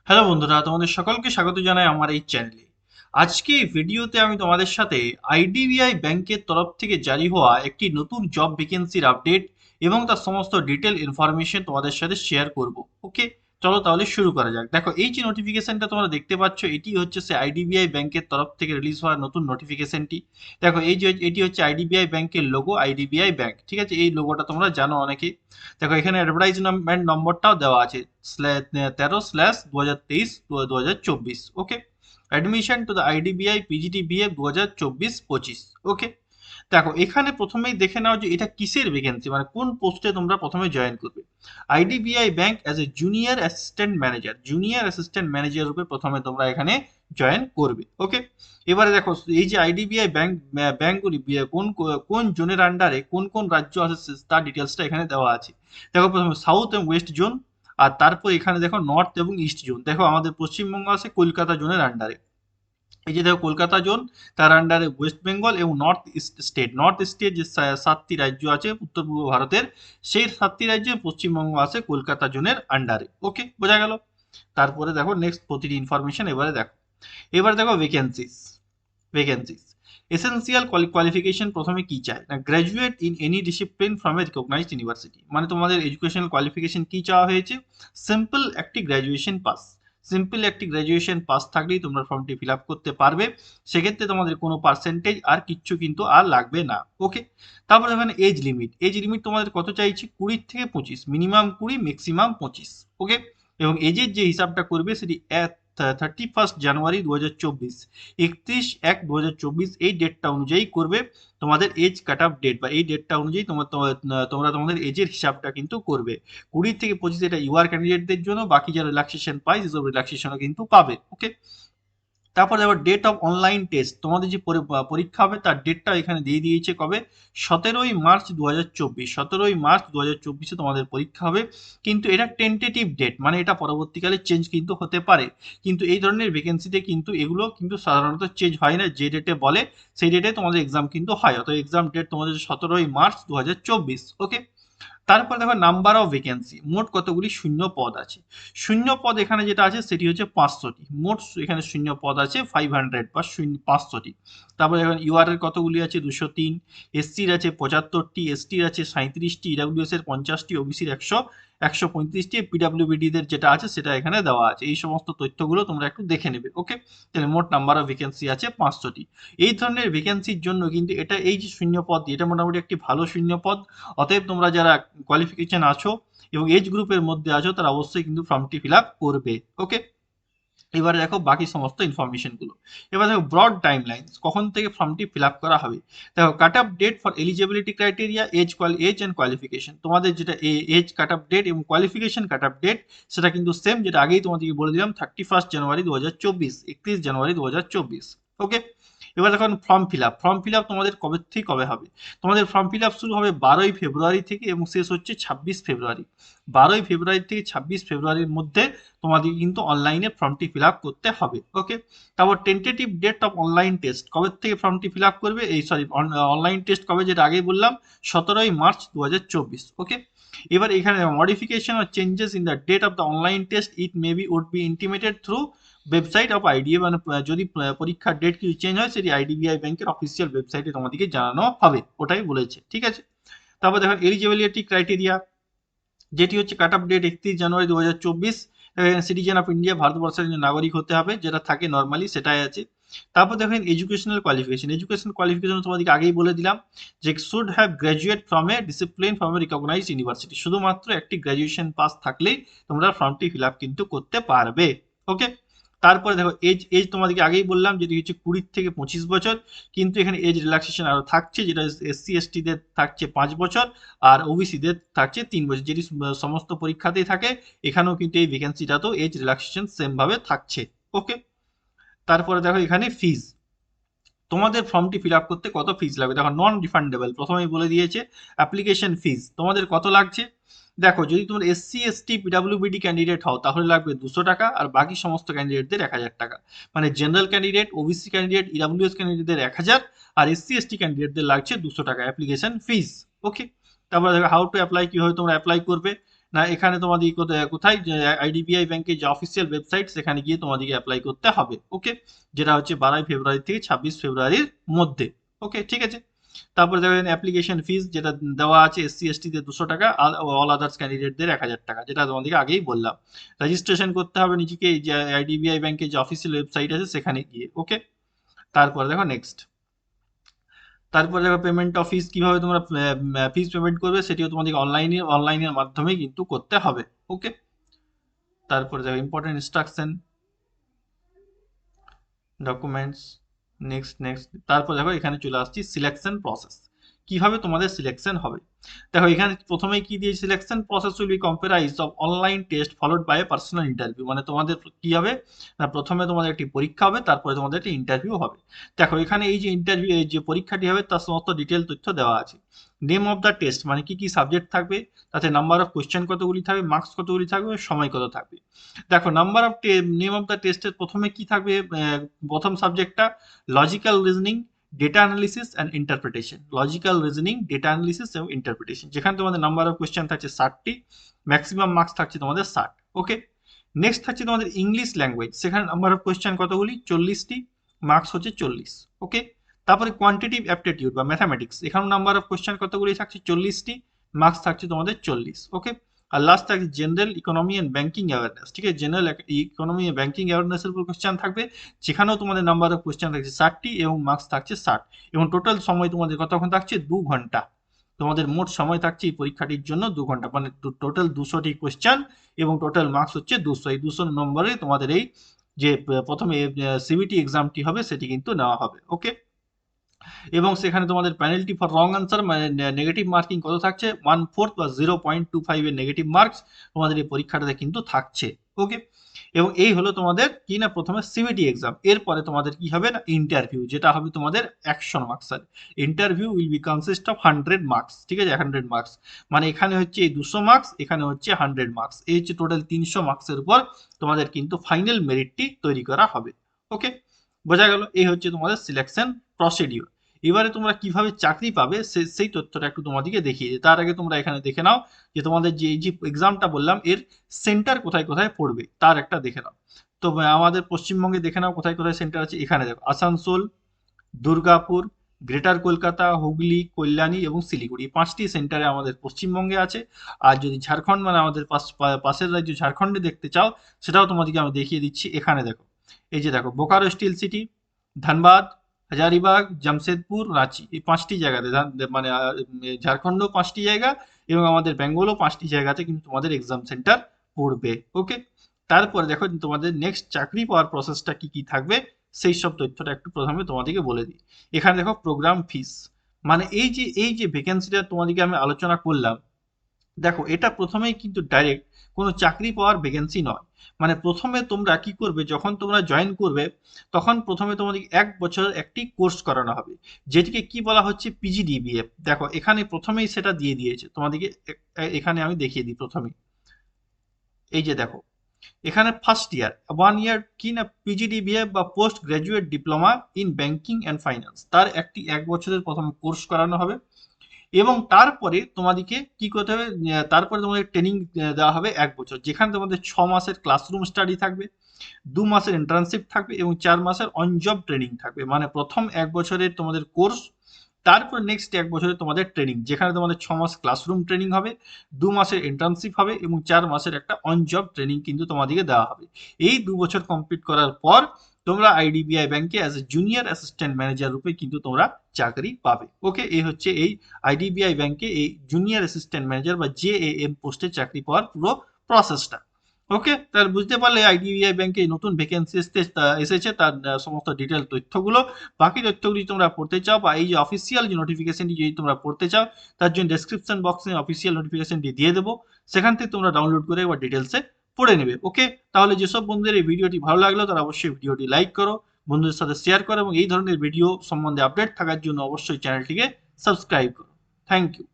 Hello বন্ধুরা, তোমাদের সকলকে স্বাগত জানাই আমার এই চ্যানেলে। আজকে এই ভিডিওতে আমি তোমাদের সাথে আইডিবিআই ব্যাংকের তরফ থেকে জারি হওয়া একটি নতুন জব ভ্যাকেন্সির আপডেট এবং তার সমস্ত ডিটেল ইনফরমেশন তোমাদের সাথে শেয়ার করব। ওকে, চলো তাহলে শুরু করা যাক। দেখো, এই যে নোটিফিকেশনটা তোমরা দেখতে পাচ্ছ, এটি হচ্ছে সে আইডিবিআই ব্যাংকের তরফ থেকে রিলিজ হওয়া নতুন নোটিফিকেশনটি। দেখো, এই যে এটি হচ্ছে আইডিবিআই ব্যাংকের লোগো, আইডিবিআই ব্যাংক, ঠিক আছে? এই লোগোটা তোমরা জানো অনেকেই। দেখো, এখানে অ্যাডভার্টাইজমেন্ট নম্বরটাও দেওয়া আছে, 13/2023-2024। Okay, admission to the IDBI PGT BA 2024-25। Okay, দেখো এখানে প্রথমেই দেখে নাও যে এটা কিসের ভ্যাকেন্সি, মানে কোন পোস্টে তোমরা প্রথমে জয়েন করবে। IDBI bank as a junior assistant manager রূপে প্রথমে তোমরা এখানে জয়েন করবে। ওকে, এবারে দেখো, এই যে আইডিবিআই ব্যাংকগুলি কোন কোন জোনের আন্ডারে কোন কোন রাজ্য আছে তার ডিটেলসটা এখানে দেওয়া আছে। দেখো, প্রথমে সাউথ এবং ওয়েস্ট জোন, আর তারপর এখানে দেখো নর্থ এবং ইস্ট জোন। দেখো, আমাদের পশ্চিমবঙ্গ আছে কলকাতা জোনের আন্ডারে। এই যে দেখো, কলকাতা জোন, তার আন্ডারে ওয়েস্ট বেঙ্গল এবং নর্থ ইস্টের যে সাতটি রাজ্য আছে উত্তর পূর্ব ভারতের, সেই সাতটি রাজ্যে পশ্চিমবঙ্গ আছে কলকাতা জোনের আন্ডারে। ওকে, বোঝা গেল। তারপরে দেখো নেক্সট প্রতিটি ইনফরমেশন এবারে দেখো ভ্যাকেন্সিস এসেন্সিয়াল কোয়ালিফিকেশন প্রথমে কি চায় না, graduate in any discipline from a recognised university. মানে তোমাদের এডুকেশনাল কোয়ালিফিকেশন কি চাওয়া হয়েছে? সিম্পল একটি গ্র্যাজুয়েশন পাস। সিম্পল একটি গ্র্যাজুয়েশন পাস থাকলেই তোমরা ফর্মটি ফিল আপ করতে পারবে। সেক্ষেত্রে তোমাদের কোনো পার্সেন্টেজ আর কিচ্ছু কিন্তু আর লাগবে না। ওকে, তারপরে এখানে এজ লিমিট তোমাদের কত চাইছে? 20 থেকে 25, মিনিমাম 20, ম্যাক্সিমাম 25। ওকে, এবং এজের যে হিসাবটা করবে সেটি 31 জানুয়ারি 2024, 31/1/2024 এই ডেটটা অনুযায়ী করবে। তোমাদের এজ কাট অফ ডেট বা এই ডেটটা অনুযায়ী তোমরা তোমাদের এজের হিসাবটা কিন্তু করবে। 20 থেকে 25 এটা ইউআর ক্যান্ডিডেটদের জন্য, বাকি যারা রিল্যাক্সেশন পায় সেসব রিল্যাক্সেশনও কিন্তু পাবে। ওকে, তারপর দেখো ডেট অফ অনলাইন টেস্ট, তোমাদের যে পরীক্ষা হবে তার ডেটটা এখানে দিয়ে দিয়েছে কবে? 17ই মার্চ 2024। 17ই মার্চ 2024 তোমাদের পরীক্ষা হবে। কিন্তু এটা টেন্টেটিভ ডেট, মানে এটা পরবর্তীকালে চেঞ্জ কিন্তু হতে পারে। কিন্তু এই ধরনের ভ্যাকেন্সিতে কিন্তু এগুলো কিন্তু সাধারণত চেঞ্জ হয় না, যে ডেটে বলে সেই ডেটে তোমাদের এক্সাম কিন্তু হয়। অত এক্সাম ডেট তোমাদের 17ই মার্চ 2024। ওকে, তারপর দেখো নাম্বার অফ ভ্যাকেন্সি, মোট কতগুলি শূন্য পদ আছে। শূন্য পদ এখানে যেটা আছে সেটি হচ্ছে 500টি। মোট এখানে শূন্য পদ আছে 500 বা 500টি। তারপরে এখন ইউআর এর কতগুলি আছে? 203। এসসির আছে 75টি, এসটির আছে 37টি, ইডাব্লিউএস এর 50টি, ওবিসির 135টি, পিডাব্লিউবিডি দের যেটা আছে সেটা এখানে দেওয়া আছে। এই সমস্ত তথ্যগুলো তোমরা একটু দেখে নেবে। ওকে, তাহলে মোট নাম্বার অফ ভ্যাকেন্সি আছে 500টি। এই ধরনের ভ্যাকেন্সির জন্য কিন্তু এই যে শূন্য পদ, এটা মোটামুটি একটি ভালো শূন্য পদ। অতএব তোমরা যারা কোয়ালিফিকেশন আছো এবং এজ গ্রুপের মধ্যে আছো তারা অবশ্যই কিন্তু ফর্মটি ফিল আপ করবে। ওকে, এবারে দেখো বাকি সমস্ত ইনফরমেশন গুলো। এবার দেখো ব্রড টাইমলাইন, কখন থেকে ফর্মটি ফিল আপ করা হবে। দেখো, cut off date for eligibility criteria, age and qualification. তোমাদের যেটা এজ কাট অফ ডেট এবং কোয়ালিফিকেশন কাট অফ ডেট সেটা কিন্তু সেম, যেটা আগেই তোমাদেরকে বলে দিলাম, 31 জানুয়ারি 2024, 31 জানুয়ারি 2024। ওকে, এবার দেখুন ফর্ম ফিল আপ তোমাদের কবে থেকে কবে হবে। তোমাদের ফর্ম ফিল আপ শুরু হবে 12ই ফেব্রুয়ারি থেকে এবং শেষ হচ্ছে 26 ফেব্রুয়ারি। 12ই ফেব্রুয়ারি থেকে 26 ফেব্রুয়ারির মধ্যে তোমাদের কিন্তু অনলাইনে ফর্মটি ফিল আপ করতে হবে। ওকে, তারপর tentative date of online test, কবে থেকে ফর্মটি ফিল আপ করবে, অনলাইন টেস্ট কবে, যেটা আগেই বললাম, 17ই মার্চ 2024। ওকে, এবার এখানে modification or changes in the date of the online test it may be would be intimated through website of IDA. মানে যদি পরীক্ষার ডেট কিছু চেঞ্জ হয় সেটি আইডিবিআই ব্যাংকের অফিসিয়াল ওয়েবসাইটে তোমাদেরকে জানানো হবে, ওটাই বলেছে। ঠিক আছে, তারপর দেখেন এলিজিবিলিটি ক্রাইটেরিয়া, যেটি হচ্ছে cut off date 31 January 2024। Citizen of India, ভারতবর্ষের নাগরিক হতে হবে, যেটা থাকে নর্মালি সেটাই আছে। তারপর দেখেন এডুকেশনাল কোয়ালিফিকেশন তোমাদেরকে আগেই বলে দিলাম যে should have graduate from a discipline from a recognise university. শুধুমাত্র একটি গ্র্যাজুয়েশন পাস থাকলেই তোমরা ফর্মটি ফিল আপ কিন্তু করতে পারবে। ওকে, তারপরে দেখো এজ তোমাদেরকে আগেই বললাম যেটি হচ্ছে 20 থেকে 25 বছর, কিন্তু এখানে এজ রিল্যাক্সেশন আরো থাকছে, যেটা এসসি/এসটি দের থাকছে 5 বছর আর ওবিসি দের থাকছে 3 বছর, যেটি সমস্ত পরীক্ষাতেই থাকে। এখানেও কিন্তু এই ভ্যাকেন্সিটাতেও এজ রিল্যাক্সেশন সেম ভাবে থাকছে। ওকে, তারপরে দেখো এখানে ফিজ, তোমাদের ফর্মটি ফিল আপ করতে কত ফিজ লাগবে। দেখো, নন রিফান্ডেবল প্রথমেই বলে দিয়েছে। অ্যাপ্লিকেশন ফিজ তোমাদের কত লাগছে? দেখো, যদি তোমরা এসসি/এসটি পিডাব্লিউবিডি ক্যান্ডিডেট হও তাহলে লাগবে 200 টাকা, আর বাকি সমস্ত ক্যান্ডিডেটদের 1000 টাকা। মানে general candidate, OBC candidate, EWS ক্যান্ডিডেটদের 1000, আর এসসি/এসটি ক্যান্ডিডেটদের লাগছে 200 টাকা অ্যাপ্লিকেশন ফিজ। ওকে, তারপরে দেখো হাউ টু অ্যাপ্লাই, কিভাবে তোমরা অ্যাপ্লাই করবে। না এখানে তোমাদের কোথায় আইডিবিআই ব্যাংকের যে অফিসিয়াল ওয়েবসাইট সেখানে গিয়ে তোমাদেরকে অ্যাপ্লাই করতে হবে। ওকে, যেটা হচ্ছে 12 ফেব্রুয়ারি থেকে 26 ফেব্রুয়ারির মধ্যে। ওকে, ঠিক আছে। তারপরে দেখেন অ্যাপ্লিকেশন ফিস যেটা দেওয়া আছে এসসি এসটি তে 200 টাকা, অল আদার্স ক্যান্ডিডেটদের 1000 টাকা, যেটা তোমাদেরকে আগেই বললাম। রেজিস্ট্রেশন করতে হবে নিজেকে যে আইডিবিআই ব্যাংকের যে অফিসিয়াল ওয়েবসাইট আছে সেখানে গিয়ে। ওকে, তারপরে দেখো নেক্সট, তারপরে দেখো পেমেন্ট অফ ফিস, কিভাবে তোমরা ফিস পেমেন্ট করবে সেটিও তোমাদেরকে অনলাইনের মাধ্যমে কিন্তু করতে হবে। ওকে, তারপরে দেখো ইম্পর্টেন্ট ইনস্ট্রাকশন, ডকুমেন্টস, নেক্সট। তারপর দেখো এখানে চলে আসছি সিলেকশন প্রসেস, কিভাবে তোমাদের সিলেকশন হবে। দেখো এখানে প্রথমেই কি দিয়ে, selection process will be comprise of online test followed by a personal interview, মানে তোমাদের কি হবে না, প্রথমে তোমাদের একটি পরীক্ষা হবে, তারপরে তোমাদের একটি ইন্টারভিউ হবে। দেখো এখানে এই যে ইন্টারভিউ, এই যে পরীক্ষাটি হবে তার সমস্ত ডিটেল তথ্য দেওয়া আছে। নেম অফ দ্য টেস্ট, মানে কি কি সাবজেক্ট থাকবে, তাতে নাম্বার অফ কোশ্চেন কতগুলি থাকবে, মার্কস কতগুলি থাকবে, সময় কত থাকবে। দেখো number of name of the টেস্টের প্রথমে কি থাকবে, প্রথম সাবজেক্টটা logical reasoning, data analysis and interpretation. Logical reasoning, data analysis এবং ইন্টারপ্রিটেশন, যেখানে তোমাদের নাম্বার অফ কোয়েশ্চেন থাকছে 60টি, ম্যাক্সিমাম মার্কস থাকছে তোমাদের 60। ওকে, নেক্সট থাকছে তোমাদের ইংলিশ ল্যাঙ্গুয়েজ, সেখানে নাম্বার অফ কোয়েশ্চেন কতগুলি, 40টি, মার্কস হচ্ছে 40। ওকে, তারপরে কোয়ান্টিটিভ অ্যাপটিটিউড বা ম্যাথামেটিক্স, এখানে নাম্বার অফ কোয়েশ্চেন কতগুলি থাকছে, 40টি, মার্কস থাকছে তোমাদের 40। ওকে, আর লাস্ট থাকছে general economy and banking awareness. ঠিক আছে, জেনারেল ইকোনমি অ্যান্ড ব্যাংকিং অ্যাওয়ারনেসের উপর কোয়েশ্চেন থাকবে, সেখানেও তোমাদের নাম্বার অফ কোয়েশ্চেন থাকছে 60টি এবং মার্কস থাকছে 60, এবং টোটাল সময় তোমাদের কতক্ষণ থাকছে, 2 ঘন্টা। তোমাদের মোট সময় থাকছে এই পরীক্ষাটির জন্য 2 ঘন্টা, মানে টোটাল 200টি কোয়েশ্চেন এবং টোটাল মার্কস হচ্ছে 200। এই 200 নম্বরে তোমাদের এই যে প্রথমে সিবিটি এক্সামটি হবে সেটি কিন্তু নেওয়া হবে। ওকে, এবং সেখানে তোমাদের পেনাল্টি ফর রং আনসার, মানে নেগেটিভ মার্কিং কত থাকছে, 1/4 বা 0.25 এর নেগেটিভ মার্কস তোমাদের এই পরীক্ষাটাতে কিন্তু থাকছে। ওকে, এবং এই হলো তোমাদের কি না প্রথমে সিবিটি এক্সাম। এরপরে তোমাদের কি হবে না ইন্টারভিউ, যেটা হবে তোমাদের 100 মার্কসের। Interview will be consist of 100 marks. ঠিক আছে, 100 মার্কস, মানে এখানে হচ্ছে এই 200 মার্কস, এখানে হচ্ছে 100 মার্কস, এই হচ্ছে টোটাল 300 মার্কসের উপর তোমাদের কিন্তু ফাইনাল মেরিটটি তৈরি করা হবে। ওকে, বোঝা গেল, এই হচ্ছে তোমাদের সিলেকশন প্রসিডিওর। এবারে তোমরা কিভাবে চাকরি পাবে সেই তথ্যটা একটু তোমাদেরকে দেখিয়ে দিই। তার আগে তোমরা এখানে দেখে নাও যে তোমাদের যে এই যে এক্সামটা বললাম এর সেন্টার কোথায় কোথায় পড়বে, তার একটা দেখে নাও। তো আমাদের পশ্চিমবঙ্গে দেখে নাও কোথায় কোথায় সেন্টার আছে। এখানে দেখো আসানসোল, দুর্গাপুর, গ্রেটার কলকাতা, হুগলি, কল্যাণী এবং শিলিগুড়ি, 5টি সেন্টারে আমাদের পশ্চিমবঙ্গে আছে। আর যদি ঝাড়খণ্ড, মানে আমাদের পাশের রাজ্য ঝাড়খণ্ডে দেখতে চাও, সেটাও তোমাদেরকে আমি দেখিয়ে দিচ্ছি। এখানে দেখো, এই যে দেখো বোকারো স্টিল সিটি, ধানবাদ, হাজারিবাগ, জামশেদপুর, রাঁচি, এই 5টি জায়গাতে, মানে ঝাড়খণ্ডও 5টি জায়গা এবং আমাদের বেঙ্গলও 5টি জায়গাতে কিন্তু তোমাদের এক্সাম সেন্টার পড়বে। ওকে, তারপরে দেখো তোমাদের নেক্সট চাকরি পাওয়ার প্রসেসটা কি কি থাকবে, সেই সব তথ্যটা একটু প্রথমে তোমাদেরকে বলে দিই। এখানে দেখো প্রোগ্রাম ফিস, মানে এই যে ভ্যাকেন্সিটা তোমাদেরকে আমি আলোচনা করলাম, দেখো এটা প্রথমেই কিন্তু ডাইরেক্ট কোনো চাকরি পাওয়ার ভ্যাকেন্সি নয়। মানে প্রথমে তোমরা কি করবে, যখন তোমরা জয়েন করবে তখন প্রথমে তোমাদের 1 বছর একটি কোর্স করানো হবে, যেটিকে কি বলা হচ্ছে পিজিডিবিএফ। দেখো এখানে প্রথমেই সেটা দিয়ে দিয়েছে তোমাদেরকে, এখানে আমি দেখিয়ে দিই প্রথমেই। এই যে দেখো এখানে ফার্স্ট ইয়ার 1 ইয়ার কি না পিজিডিবিএফ বা post graduate diploma in banking and finance, তার একটি 1 বছরের প্রথমে কোর্স করানো হবে। এবং তারপরে তোমাদেরকে কি করতে হবে, তারপরে তোমাদের ট্রেনিং দেওয়া হবে 1 বছর, যেখানে তোমাদের 6 মাসের ক্লাসরুম স্টাডি থাকবে, 2 মাসের ইন্টার্নশিপ থাকবে এবং 4 মাসের অন জব ট্রেনিং থাকবে। মানে প্রথম 1 বছরের তোমাদের কোর্স, তারপর নেক্সট 1 বছরে তোমাদের ট্রেনিং, যেখানে তোমাদের 6 মাস ক্লাসরুম ট্রেনিং হবে, 2 মাসের ইন্টার্নশিপ হবে এবং 4 মাসের একটা অন জব ট্রেনিং কিন্তু তোমাদেরকে দেওয়া হবে। এই 2 বছর কমপ্লিট করার পর তোমরা আইডিবিআই ব্যাংকে as a junior assistant manager রূপে কিন্তু তোমরা চাকরি পাবে। ওকে, এই হচ্ছে এই আইডিবিআই ব্যাংকে এই জুনিয়র অ্যাসিস্ট্যান্ট ম্যানেজার বা জেএএম পোস্টে চাকরি পাওয়ার পুরো প্রসেসটা। ওকে, তাহলে বুঝতে পারলে আইডিবিআই ব্যাংকে নতুন ভ্যাকেন্সি এসেছে, তার সমস্ত ডিটেল তথ্যগুলো। বাকি তথ্যগুলি তোমরা পড়তে চাও বা এই যে অফিসিয়াল যে নোটিফিকেশনটি যদি তোমরা পড়তে চাও, তার জন্য ডেসক্রিপশন বক্সে অফিসিয়াল নোটিফিকেশনটি দিয়ে দেবো, সেখান থেকে তোমরা ডাউনলোড করে একবার ডিটেলসে পড়ে নেবে। ওকে, তাহলে যেসব বন্ধুদের এই ভিডিওটি ভালো লাগলো তারা অবশ্যই ভিডিওটি লাইক করো, বন্ধুদের সাথে শেয়ার করো এবং এই ধরনের ভিডিও সম্বন্ধে আপডেট থাকার জন্য অবশ্যই চ্যানেলটিকে সাবস্ক্রাইব করো। Thank you.